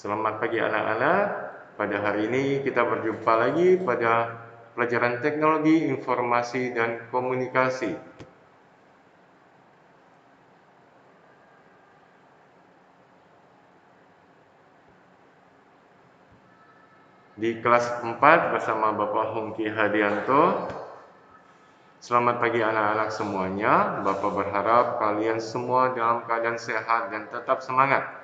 Selamat pagi anak-anak. Pada hari ini kita berjumpa lagi pada pelajaran teknologi informasi dan komunikasi. Di kelas 4 bersama Bapak Hongki Hadianto. Selamat pagi anak-anak semuanya. Bapak berharap kalian semua dalam keadaan sehat dan tetap semangat.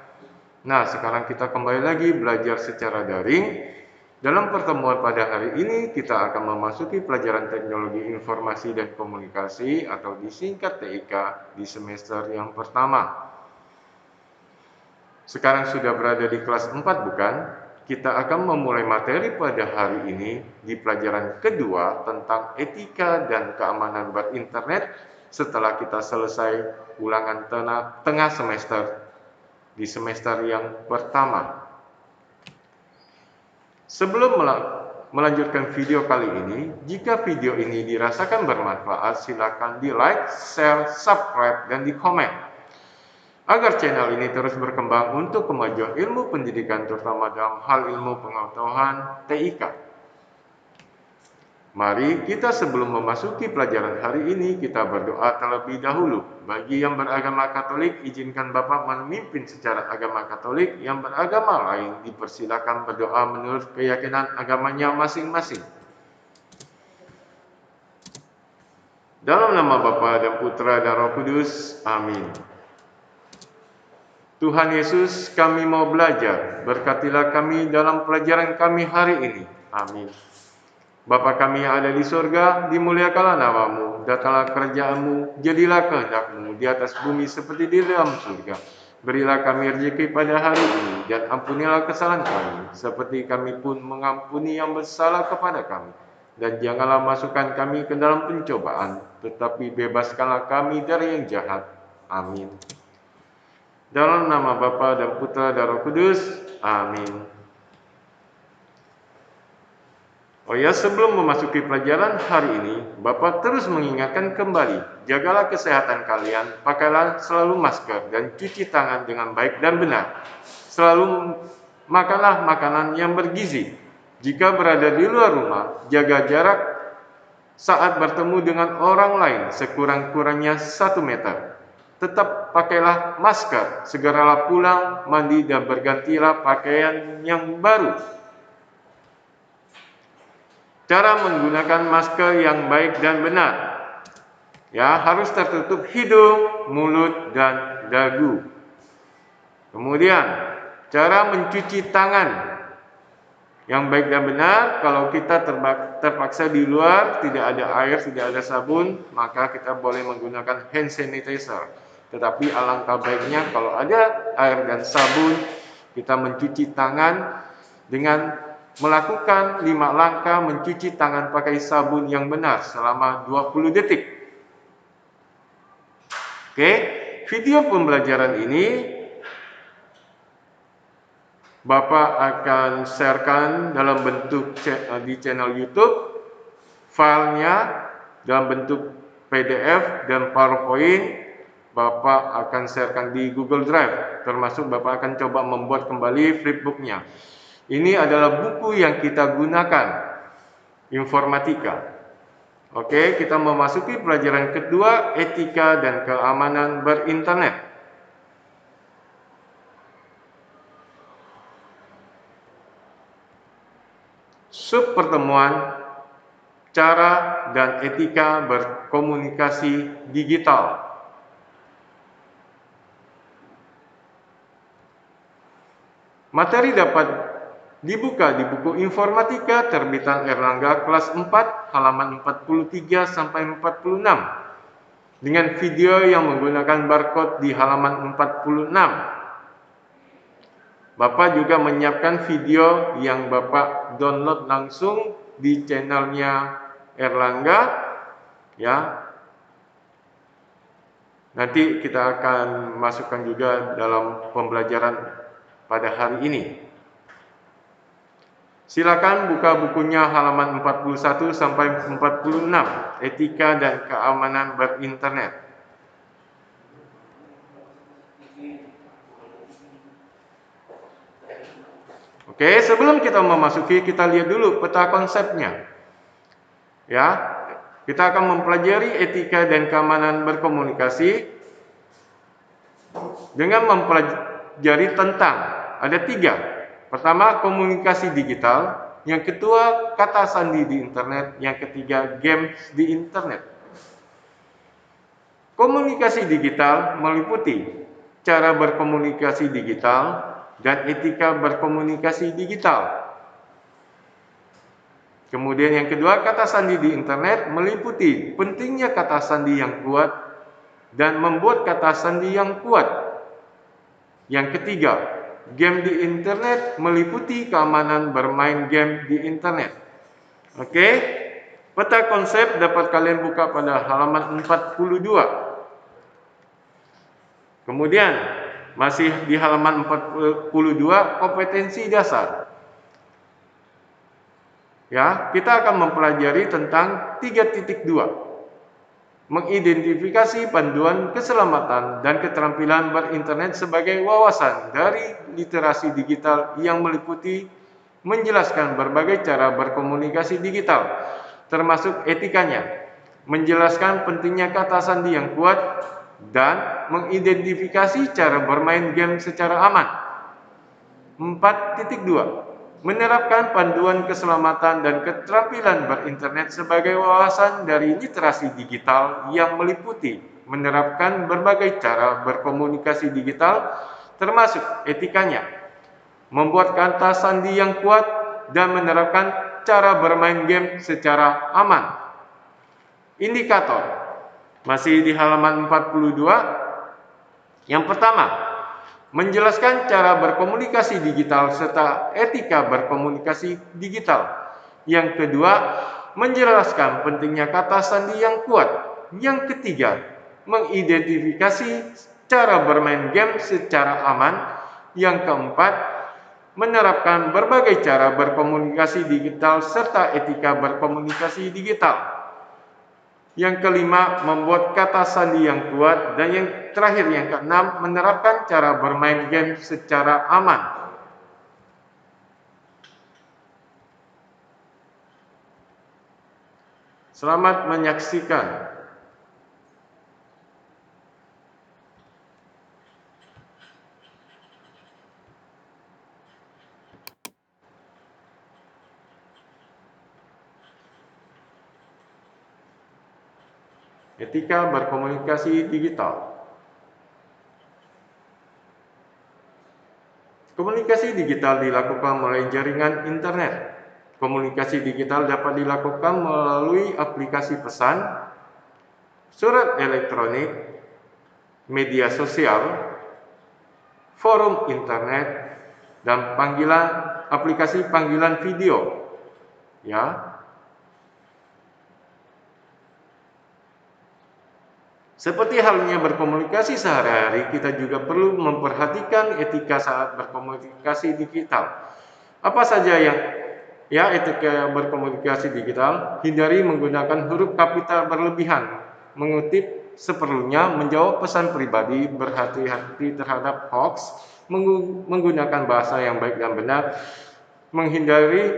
Nah, sekarang kita kembali lagi belajar secara daring. Dalam pertemuan pada hari ini, kita akan memasuki pelajaran teknologi informasi dan komunikasi atau disingkat TIK di semester yang pertama. Sekarang sudah berada di kelas 4, bukan? Kita akan memulai materi pada hari ini di pelajaran kedua tentang etika dan keamanan berinternet setelah kita selesai ulangan tengah semester di semester yang pertama. Sebelum melanjutkan video kali ini, jika video ini dirasakan bermanfaat, silakan di like, share, subscribe, dan di komen. Agar channel ini terus berkembang untuk kemajuan ilmu pendidikan, terutama dalam hal ilmu pengetahuan TIK. Mari kita sebelum memasuki pelajaran hari ini, kita berdoa terlebih dahulu. Bagi yang beragama Katolik, izinkan Bapak memimpin secara agama Katolik. Yang beragama lain dipersilakan berdoa menurut keyakinan agamanya masing-masing. Dalam nama Bapa dan Putra dan Roh Kudus, amin. Tuhan Yesus, kami mau belajar. Berkatilah kami dalam pelajaran kami hari ini. Amin. Bapa kami yang ada di surga, dimuliakanlah namamu, datanglah kerajaan-mu, jadilah kehendak-mu di atas bumi seperti di dalam surga. Berilah kami rezeki pada hari ini, dan ampunilah kesalahan kami, seperti kami pun mengampuni yang bersalah kepada kami. Dan janganlah masukkan kami ke dalam pencobaan, tetapi bebaskanlah kami dari yang jahat. Amin. Dalam nama Bapa dan Putra dan Roh Kudus, amin. Oh ya, sebelum memasuki pelajaran hari ini, Bapak terus mengingatkan kembali, jagalah kesehatan kalian, pakailah selalu masker dan cuci tangan dengan baik dan benar. Selalu makanlah makanan yang bergizi. Jika berada di luar rumah, jaga jarak saat bertemu dengan orang lain sekurang-kurangnya 1 meter. Tetap pakailah masker, segeralah pulang, mandi dan bergantilah pakaian yang baru. Cara menggunakan masker yang baik dan benar. Ya, harus tertutup hidung, mulut, dan dagu. Kemudian, cara mencuci tangan yang baik dan benar. Kalau kita terpaksa di luar, tidak ada air, tidak ada sabun, maka kita boleh menggunakan hand sanitizer. Tetapi alangkah baiknya kalau ada air dan sabun, kita mencuci tangan dengan melakukan 5 langkah mencuci tangan pakai sabun yang benar selama 20 detik. Oke, video pembelajaran ini Bapak akan sharekan dalam bentuk di channel YouTube, filenya dalam bentuk PDF dan PowerPoint. Bapak akan sharekan di Google Drive, termasuk Bapak akan coba membuat kembali flipbooknya. Ini adalah buku yang kita gunakan, informatika. Oke, kita memasuki pelajaran kedua, etika dan keamanan berinternet. Sub pertemuan, cara dan etika berkomunikasi digital. Materi dapat dibuka di buku informatika terbitan Erlangga kelas 4 halaman 43 sampai 46 dengan video yang menggunakan barcode di halaman 46. Bapak juga menyiapkan video yang Bapak download langsung di channelnya Erlangga, ya. Nanti kita akan masukkan juga dalam pembelajaran pada hari ini. Silakan buka bukunya halaman 41 sampai 46, etika dan keamanan berinternet. Oke, sebelum kita memasuki, kita lihat dulu peta konsepnya. Ya, kita akan mempelajari etika dan keamanan berkomunikasi dengan mempelajari tentang ada 3. Pertama, komunikasi digital. Yang kedua, kata sandi di internet. Yang ketiga, games di internet. Komunikasi digital meliputi cara berkomunikasi digital dan etika berkomunikasi digital. Kemudian yang kedua, kata sandi di internet meliputi pentingnya kata sandi yang kuat dan membuat kata sandi yang kuat. Yang ketiga, game di internet meliputi keamanan bermain game di internet. Oke, peta konsep dapat kalian buka pada halaman 42. Kemudian, masih di halaman 42, kompetensi dasar. Ya, kita akan mempelajari tentang 3.2. Mengidentifikasi panduan keselamatan dan keterampilan berinternet sebagai wawasan dari literasi digital yang meliputi menjelaskan berbagai cara berkomunikasi digital, termasuk etikanya, menjelaskan pentingnya kata sandi yang kuat, dan mengidentifikasi cara bermain game secara aman. 4.2. Menerapkan panduan keselamatan dan keterampilan berinternet sebagai wawasan dari literasi digital yang meliputi menerapkan berbagai cara berkomunikasi digital, termasuk etikanya, membuat kata sandi yang kuat, dan menerapkan cara bermain game secara aman. Indikator masih di halaman 42. Yang pertama, menjelaskan cara berkomunikasi digital serta etika berkomunikasi digital. Yang kedua, menjelaskan pentingnya kata sandi yang kuat. Yang ketiga, mengidentifikasi cara bermain game secara aman. Yang keempat, menerapkan berbagai cara berkomunikasi digital serta etika berkomunikasi digital. Yang kelima, membuat kata sandi yang kuat. Dan yang terakhir, yang keenam, menerapkan cara bermain game secara aman. Selamat menyaksikan. Etika berkomunikasi digital. Komunikasi digital dilakukan melalui jaringan internet. Komunikasi digital dapat dilakukan melalui aplikasi pesan, surat elektronik, media sosial, forum internet, dan aplikasi panggilan video. Ya. Seperti halnya berkomunikasi sehari-hari, kita juga perlu memperhatikan etika saat berkomunikasi digital. Apa saja yang etika berkomunikasi digital? Hindari menggunakan huruf kapital berlebihan, mengutip seperlunya, menjawab pesan pribadi, berhati-hati terhadap hoax, menggunakan bahasa yang baik dan benar, menghindari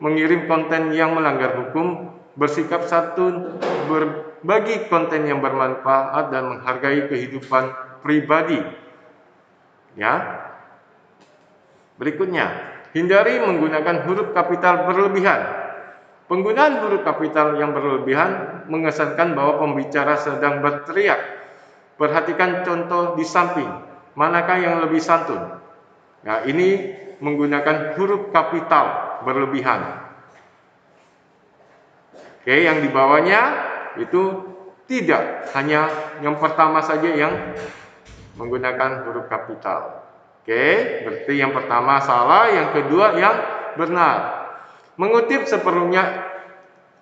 mengirim konten yang melanggar hukum, bersikap santun, berbagi konten yang bermanfaat, dan menghargai kehidupan pribadi. Ya. Berikutnya, hindari menggunakan huruf kapital berlebihan. Penggunaan huruf kapital yang berlebihan mengesankan bahwa pembicara sedang berteriak. Perhatikan contoh di samping, manakah yang lebih santun? Nah, ini menggunakan huruf kapital berlebihan. Oke, yang di bawahnya itu tidak, hanya yang pertama saja yang menggunakan huruf kapital. Oke, berarti yang pertama salah, yang kedua yang benar. Mengutip seperlunya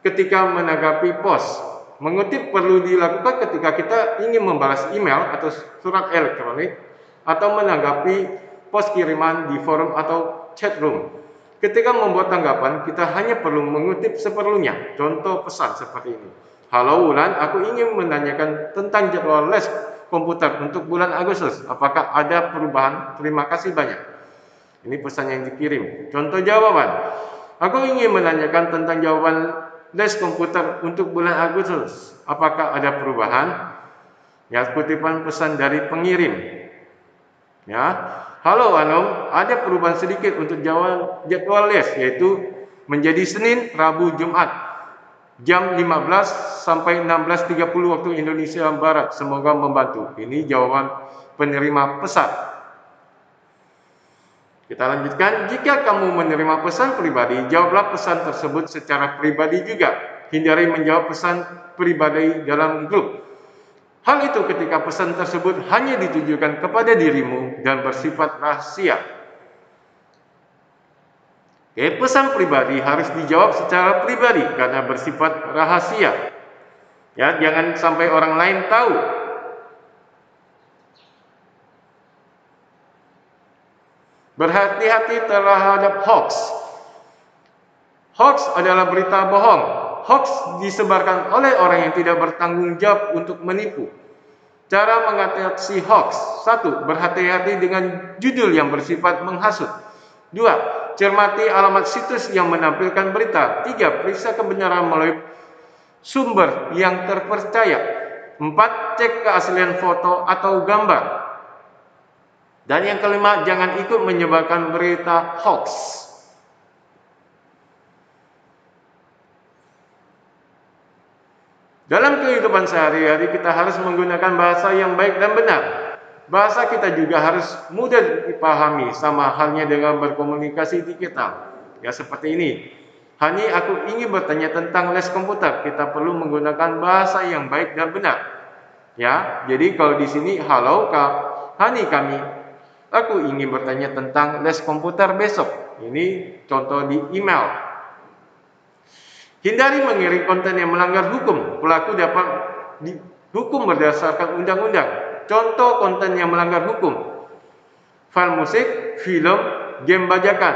ketika menanggapi post. Mengutip perlu dilakukan ketika kita ingin membalas email atau surat elektronik atau menanggapi post kiriman di forum atau chat room. Ketika membuat tanggapan, kita hanya perlu mengutip seperlunya. Contoh pesan seperti ini. Halo Wulan, aku ingin menanyakan tentang jadwal les komputer untuk bulan Agustus. Apakah ada perubahan? Terima kasih banyak. Ini pesan yang dikirim. Contoh jawaban. Aku ingin menanyakan tentang jawaban les komputer untuk bulan Agustus. Apakah ada perubahan? Ya, kutipan pesan dari pengirim. Ya, halo Anom, ada perubahan sedikit untuk jadwal les, yaitu menjadi Senin, Rabu, Jumat, jam 15 sampai 16.30 waktu Indonesia Barat. Semoga membantu. Ini jawaban penerima pesan. Kita lanjutkan. Jika kamu menerima pesan pribadi, jawablah pesan tersebut secara pribadi juga. Hindari menjawab pesan pribadi dalam grup. Hal itu ketika pesan tersebut hanya ditujukan kepada dirimu dan bersifat rahasia. Pesan pribadi harus dijawab secara pribadi karena bersifat rahasia. Ya, jangan sampai orang lain tahu. Berhati-hati terhadap hoax. Hoax adalah berita bohong. Hoax disebarkan oleh orang yang tidak bertanggung jawab untuk menipu. Cara mengatasi hoax. 1. Berhati-hati dengan judul yang bersifat menghasut. 2. Cermati alamat situs yang menampilkan berita. 3. Periksa kebenaran melalui sumber yang terpercaya. 4. Cek keaslian foto atau gambar. Dan yang kelima, jangan ikut menyebarkan berita hoax. Dalam kehidupan sehari-hari kita harus menggunakan bahasa yang baik dan benar. Bahasa kita juga harus mudah dipahami, sama halnya dengan berkomunikasi digital. Ya, seperti ini. Hani, aku ingin bertanya tentang les komputer. Kita perlu menggunakan bahasa yang baik dan benar. Ya, jadi kalau di sini, halo Kak Hani, aku ingin bertanya tentang les komputer besok. Ini contoh di email. Hindari mengirim konten yang melanggar hukum. Pelaku dapat dihukum berdasarkan undang-undang. Contoh konten yang melanggar hukum: file musik, film, game bajakan.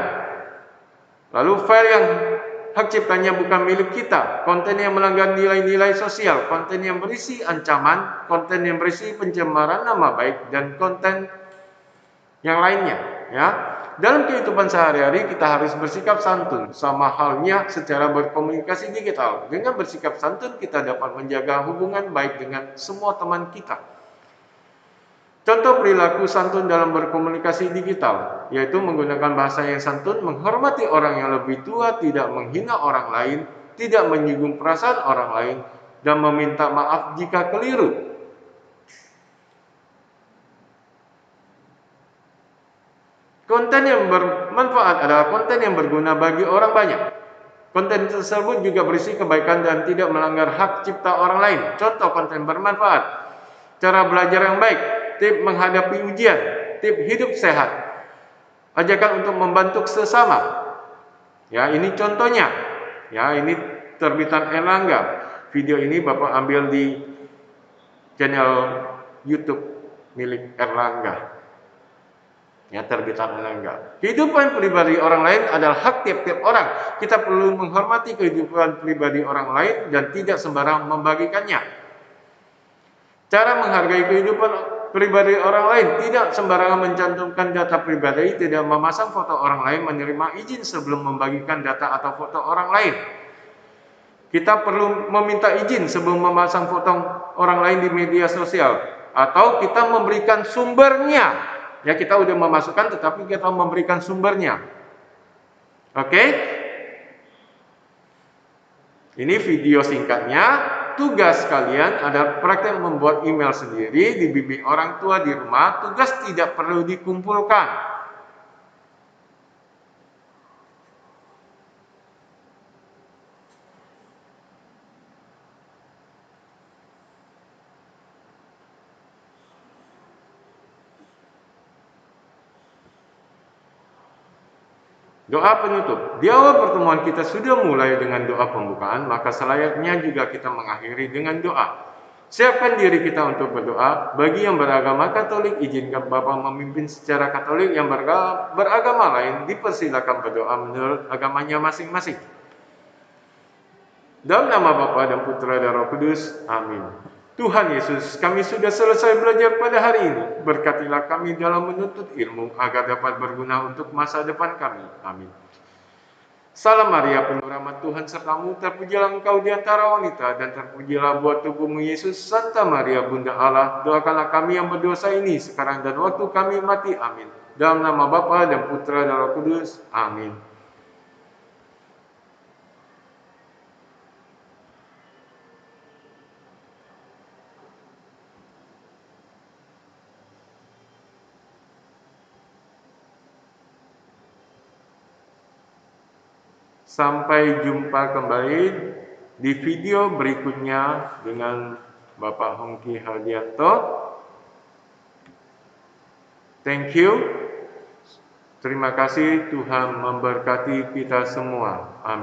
Lalu file yang hak ciptanya bukan milik kita, konten yang melanggar nilai-nilai sosial, konten yang berisi ancaman, konten yang berisi pencemaran nama baik, dan konten yang lainnya. Ya, dalam kehidupan sehari-hari kita harus bersikap santun, sama halnya secara berkomunikasi digital. Dengan bersikap santun kita dapat menjaga hubungan baik dengan semua teman kita. Contoh perilaku santun dalam berkomunikasi digital, yaitu menggunakan bahasa yang santun, menghormati orang yang lebih tua, tidak menghina orang lain, tidak menyinggung perasaan orang lain, dan meminta maaf jika keliru. Konten yang bermanfaat adalah konten yang berguna bagi orang banyak. Konten tersebut juga berisi kebaikan dan tidak melanggar hak cipta orang lain. Contoh konten bermanfaat: cara belajar yang baik, tip menghadapi ujian, tip hidup sehat, ajakan untuk membantu sesama. Ya, ini contohnya. Ya, ini terbitan Erlangga. Video ini Bapak ambil di channel YouTube milik Erlangga. Ya, terbitan Erlangga. Kehidupan pribadi orang lain adalah hak tiap-tiap orang. Kita perlu menghormati kehidupan pribadi orang lain dan tidak sembarang membagikannya. Cara menghargai kehidupan pribadi orang lain: tidak sembarangan mencantumkan data pribadi, tidak memasang foto orang lain, menerima izin sebelum membagikan data atau foto orang lain. Kita perlu meminta izin sebelum memasang foto orang lain di media sosial, atau kita memberikan sumbernya. Ya, kita udah memasukkan tetapi kita memberikan sumbernya. Oke? Ini video singkatnya. Tugas kalian adalah praktek membuat email sendiri, dibimbing orang tua di rumah. Tugas tidak perlu dikumpulkan. Doa penutup. Di awal pertemuan kita sudah mulai dengan doa pembukaan, maka selayaknya juga kita mengakhiri dengan doa. Siapkan diri kita untuk berdoa. Bagi yang beragama Katolik, izinkan Bapak memimpin secara Katolik. Yang beragama lain dipersilakan berdoa menurut agamanya masing-masing. Dalam nama Bapa dan Putra dan Roh Kudus. Amin. Tuhan Yesus, kami sudah selesai belajar pada hari ini. Berkatilah kami dalam menuntut ilmu agar dapat berguna untuk masa depan kami. Amin. Salam Maria, penuh rahmat Tuhan sertamu, terpujilah engkau di antara wanita, dan terpujilah buah tubuhmu Yesus. Santa Maria, Bunda Allah, doakanlah kami yang berdosa ini, sekarang dan waktu kami mati. Amin. Dalam nama Bapa dan Putra dan Roh Kudus. Amin. Sampai jumpa kembali di video berikutnya dengan Bapak Hongki Hardianto. Thank you. Terima kasih, Tuhan memberkati kita semua. Amin.